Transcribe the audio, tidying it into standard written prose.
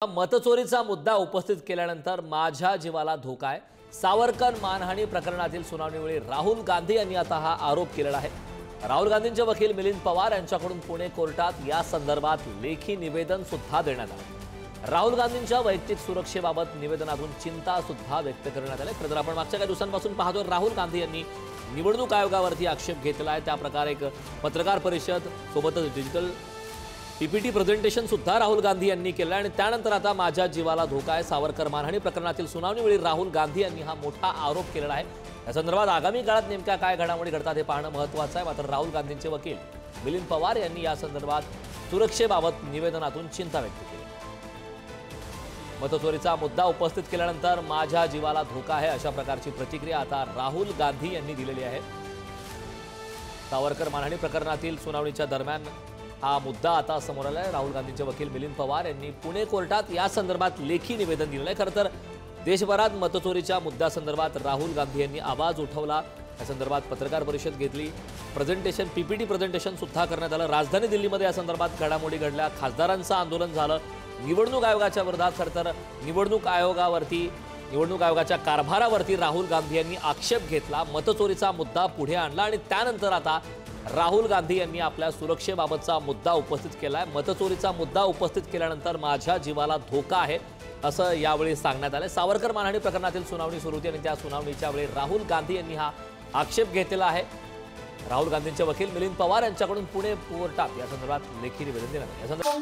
मतचोरीचा मुद्दा उपस्थित केल्यानंतर माझ्या जीवाला धोका आहे। सावरकर मानहानी प्रकरणातील सुनावणीवेळी राहुल गांधी यांनी आता हा आरोप केलेला आहे। राहुल गांधींचे वकील मिलिंद पवार यांच्याकडून पुणे कोर्टात या संदर्भात लेखी निवेदन सुद्धा देण्यात आले। राहुल गांधींच्या वैयक्तिक सुरक्षेबाबत निवेदनातून चिंता सुद्धा व्यक्त करण्यात आली। तर आपण मागच्या काही दिवसांपासून पाहतोय राहुल गांधी यांनी निवडणूक आयोगावरती आक्षेप घेतला आहे। त्या प्रकारे एक पत्रकार परिषद सोबतच डिजिटल पीपीटी प्रेझेंटेशन सुद्धा राहुल गांधी यांनी केलं आणि त्यानंतर आता माझ्या जीवाला धोका आहे। सावरकर मानहानी प्रकरणातील सुनावणीवेळी राहुल गांधी यांनी हा मोठा आरोप केलेला आहे। या संदर्भात आगामी काळात नेमक्या काय घडामोडी घडतात हे पाहणं महत्त्वाचं आहे। मात्र राहुल गांधींचे वकील मिलिंद पवार यांनी या संदर्भात सुरक्षेबाबत निवेदनातून चिंता व्यक्त केली। मतचोरीचा मुद्दा उपस्थित केल्यानंतर माझ्या जीवाला धोका आहे अशा प्रकारची प्रतिक्रिया आता राहुल गांधी यांनी दिलेली आहे। सावरकर मानहानी प्रकरणातील सुनावणीच्या दरम्यान हा मुद्दा आता समोर आला आहे। राहुल गांधींचे वकील मिलिंद पवार यांनी पुणे कोर्टात या संदर्भात लेखी निवेदन दिलं आहे। खरं तर देशभरात मतचोरीच्या मुद्द्यासंदर्भात राहुल गांधी यांनी आवाज उठवला। या संदर्भात पत्रकार परिषद घेतली, प्रेझेंटेशन पीपीटी प्रेझेंटेशन सुद्धा करण्यात आलं। राजधानी दिल्लीमध्ये या संदर्भात घडामोडी घडल्या, खासदारांचं आंदोलन झालं। निवडणूक आयोगाच्या विरोधात खरं तर निवडणूक आयोगाच्या कारभारावरती राहुल गांधी यांनी आक्षेप घेतला, मतचोरीचा मुद्दा पुढे आणला आणि त्यानंतर आता राहुल गांधी यांनी आपल्या सुरक्षेबाबतचा मुद्दा उपस्थित केलाय। मतचोरीचा मुद्दा उपस्थित केल्यानंतर माझ्या जीवाला धोका आहे असं यावेळी सांगण्यात आलं। सावरकर मानहानी प्रकरणातील सुनावणी सुरू होती आणि त्या सुनावणीच्या वेळी राहुल गांधी यांनी हा आक्षेप घेतलेला आहे। राहुल गांधींचे वकील मिलिंद पवार यांच्याकडून पुणे कोर्टात या संदर्भात लेखी निवेदन देण्यात आलं।